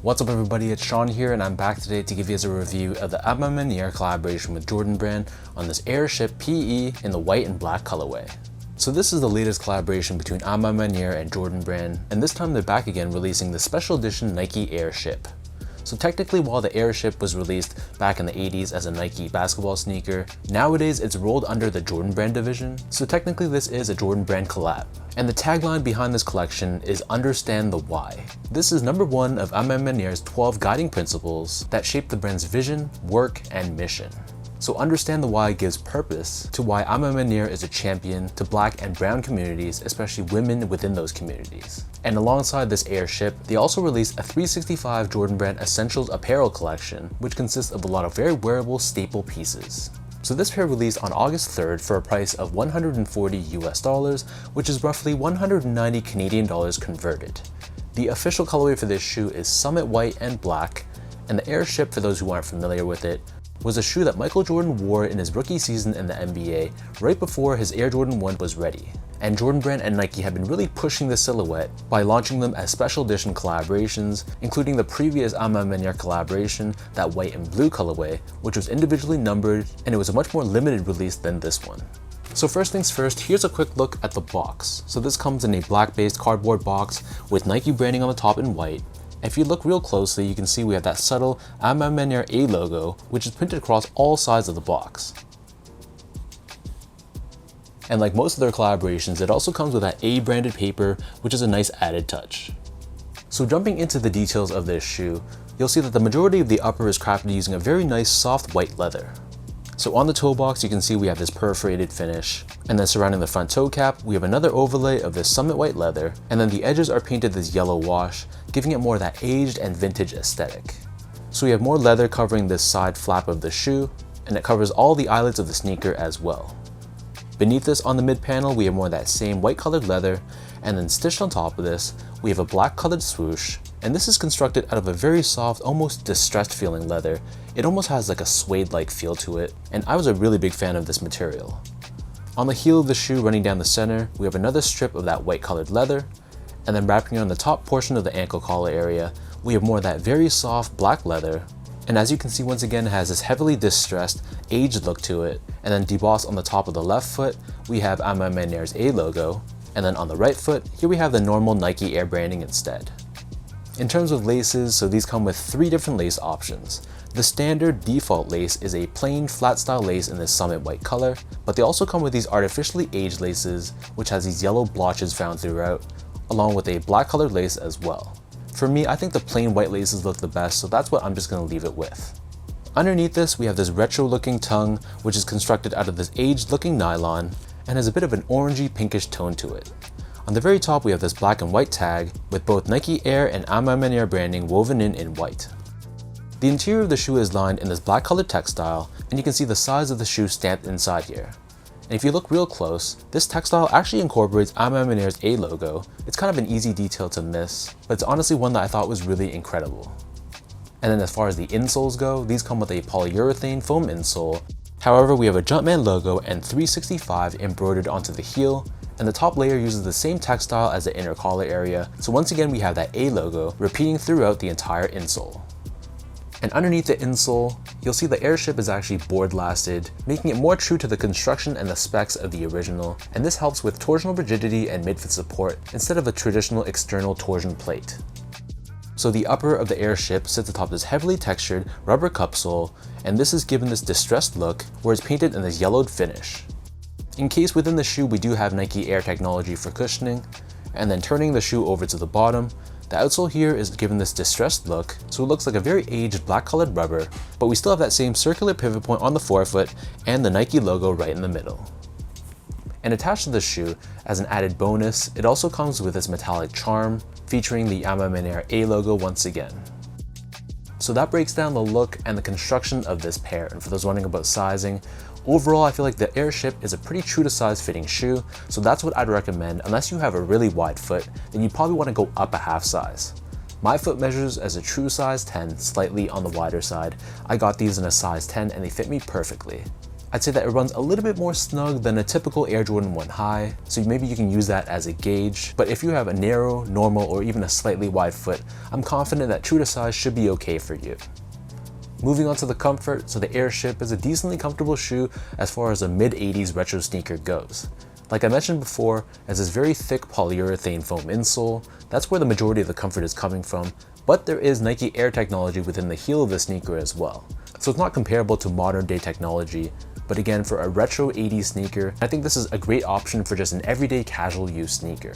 What's up everybody, it's Sean here and I'm back today to give you guys a review of the Maniére collaboration with Jordan Brand on this Airship PE in the white and black colorway. So this is the latest collaboration between Maniére and Jordan Brand, and this time they're back again releasing the special edition Nike Airship. So technically, while the Airship was released back in the 80s as a Nike basketball sneaker, nowadays it's rolled under the Jordan Brand division, so technically this is a Jordan Brand collab. And the tagline behind this collection is "Understand the Why." This is number one of Maniere's 12 guiding principles that shape the brand's vision, work, and mission. So Understand the Why gives purpose to why Maniére is a champion to Black and Brown communities, especially women within those communities. And alongside this Airship, they also released a 365 Jordan Brand Essentials apparel collection, which consists of a lot of very wearable staple pieces. So this pair released on August 3rd for a price of $140 US, which is roughly 190 Canadian dollars converted. The official colorway for this shoe is Summit White and Black, and the Airship, for those who aren't familiar with it, was a shoe that Michael Jordan wore in his rookie season in the NBA right before his Air Jordan 1 was ready. And Jordan Brand and Nike have been really pushing the silhouette by launching them as special edition collaborations, including the previous Maniére collaboration, that white and blue colorway, which was individually numbered, and it was a much more limited release than this one. So first things first, here's a quick look at the box. So this comes in a black-based cardboard box with Nike branding on the top in white. If you look real closely, you can see we have that subtle Maniére A logo, which is printed across all sides of the box. And like most of their collaborations, it also comes with that A branded paper, which is a nice added touch. So jumping into the details of this shoe, you'll see that the majority of the upper is crafted using a very nice soft white leather. So on the toe box, you can see we have this perforated finish, and then surrounding the front toe cap, we have another overlay of this Summit White leather, and then the edges are painted this yellow wash, giving it more of that aged and vintage aesthetic. So we have more leather covering this side flap of the shoe, and it covers all the eyelets of the sneaker as well. Beneath this on the mid panel, we have more of that same white colored leather, and then stitched on top of this, we have a black colored swoosh, and this is constructed out of a very soft, almost distressed feeling leather. It almost has like a suede-like feel to it, and I was a really big fan of this material. On the heel of the shoe running down the center, we have another strip of that white colored leather, and then wrapping on the top portion of the ankle collar area, we have more of that very soft black leather. And as you can see, once again, it has this heavily distressed, aged look to it. And then debossed on the top of the left foot, we have Maniere's A logo. And then on the right foot, here we have the normal Nike Air branding instead. In terms of laces, so these come with 3 different lace options. The standard default lace is a plain flat style lace in this Summit White color, but they also come with these artificially aged laces, which has these yellow blotches found throughout, along with a black colored lace as well. For me, I think the plain white laces look the best, so that's what I'm just going to leave it with. Underneath this, we have this retro looking tongue, which is constructed out of this aged looking nylon and has a bit of an orangey pinkish tone to it. On the very top, we have this black and white tag with both Nike Air and Maniére branding woven in white. The interior of the shoe is lined in this black colored textile, and you can see the size of the shoe stamped inside here. And if you look real close, this textile actually incorporates Maniere's A logo. It's kind of an easy detail to miss, but it's honestly one that I thought was really incredible. And then as far as the insoles go, these come with a polyurethane foam insole. However, we have a Jumpman logo and 365 embroidered onto the heel, and the top layer uses the same textile as the inner collar area, so once again we have that A logo repeating throughout the entire insole. And underneath the insole, you'll see the Airship is actually board lasted, making it more true to the construction and the specs of the original, and this helps with torsional rigidity and mid-foot support instead of a traditional external torsion plate. So the upper of the Airship sits atop this heavily textured rubber cup sole, and this is given this distressed look where it's painted in this yellowed finish. Encased within the shoe, we do have Nike Air technology for cushioning, and then turning the shoe over to the bottom, the outsole here is given this distressed look, so it looks like a very aged black colored rubber, but we still have that same circular pivot point on the forefoot and the Nike logo right in the middle. And attached to the shoe, as an added bonus, it also comes with this metallic charm, featuring the Maniére A logo once again. So that breaks down the look and the construction of this pair, and for those wondering about sizing, overall I feel like the Airship is a pretty true to size fitting shoe, so that's what I'd recommend. Unless you have a really wide foot, then you probably want to go up a half size. My foot measures as a true size 10, slightly on the wider side. I got these in a size 10 and they fit me perfectly. I'd say that it runs a little bit more snug than a typical Air Jordan 1 high, so maybe you can use that as a gauge. But if you have a narrow, normal, or even a slightly wide foot, I'm confident that true to size should be okay for you. Moving on to the comfort, so the Airship is a decently comfortable shoe as far as a mid-80s retro sneaker goes. Like I mentioned before, it has this very thick polyurethane foam insole. That's where the majority of the comfort is coming from, but there is Nike Air technology within the heel of the sneaker as well. So it's not comparable to modern day technology, but again, for a retro 80s sneaker, I think this is a great option for just an everyday casual use sneaker.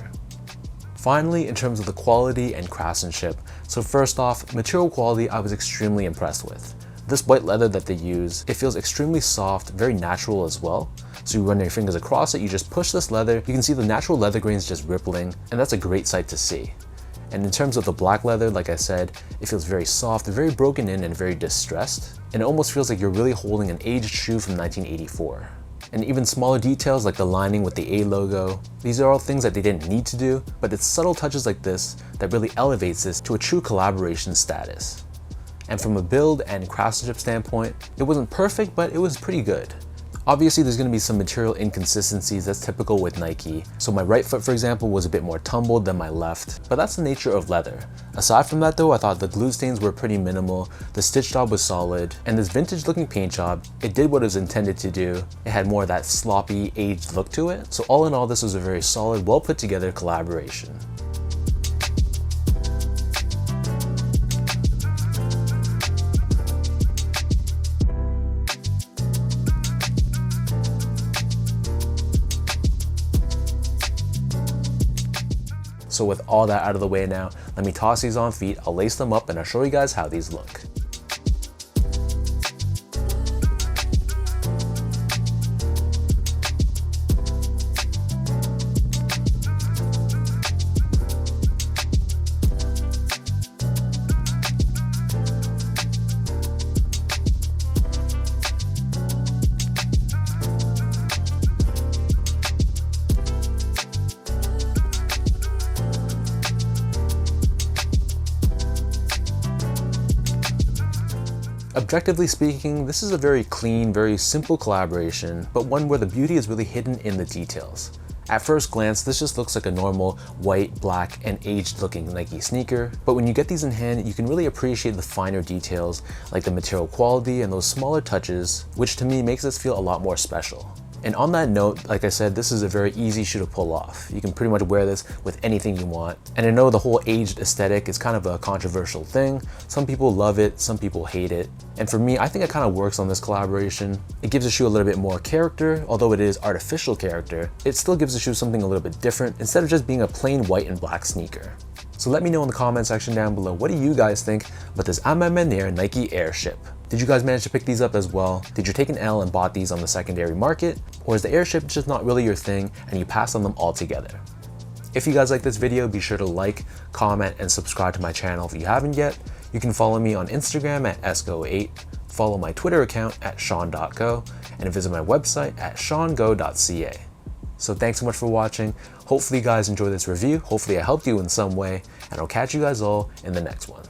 Finally, in terms of the quality and craftsmanship, so first off, material quality I was extremely impressed with. This white leather that they use, it feels extremely soft, very natural as well. So you run your fingers across it, you just push this leather, you can see the natural leather grains just rippling, and that's a great sight to see. And in terms of the black leather, like I said, it feels very soft, very broken in, and very distressed. And it almost feels like you're really holding an aged shoe from 1984. And even smaller details like the lining with the A logo, these are all things that they didn't need to do, but it's subtle touches like this that really elevates this to a true collaboration status. And from a build and craftsmanship standpoint, it wasn't perfect, but it was pretty good. Obviously, there's going to be some material inconsistencies that's typical with Nike. So my right foot, for example, was a bit more tumbled than my left, but that's the nature of leather. Aside from that though, I thought the glue stains were pretty minimal, the stitch job was solid, and this vintage looking paint job, it did what it was intended to do. It had more of that sloppy, aged look to it. So all in all, this was a very solid, well put together collaboration. So with all that out of the way now, let me toss these on feet, I'll lace them up, and I'll show you guys how these look. Objectively speaking, this is a very clean, very simple collaboration, but one where the beauty is really hidden in the details. At first glance, this just looks like a normal white, black, and aged looking Nike sneaker, but when you get these in hand, you can really appreciate the finer details like the material quality and those smaller touches, which to me makes this feel a lot more special. And on that note, like I said, this is a very easy shoe to pull off. You can pretty much wear this with anything you want. And I know the whole aged aesthetic is kind of a controversial thing. Some people love it, some people hate it. And for me, I think it kind of works on this collaboration. It gives the shoe a little bit more character, although it is artificial character. It still gives the shoe something a little bit different instead of just being a plain white and black sneaker. So let me know in the comment section down below, what do you guys think about this Maniére Nike Airship? Did you guys manage to pick these up as well? Did you take an L and bought these on the secondary market? Or is the Airship just not really your thing and you passed on them altogether? If you guys like this video, be sure to like, comment, and subscribe to my channel if you haven't yet. You can follow me on Instagram at esco8, follow my Twitter account at sean.go, and visit my website at seango.ca. So thanks so much for watching. Hopefully you guys enjoyed this review. Hopefully I helped you in some way, and I'll catch you guys all in the next one.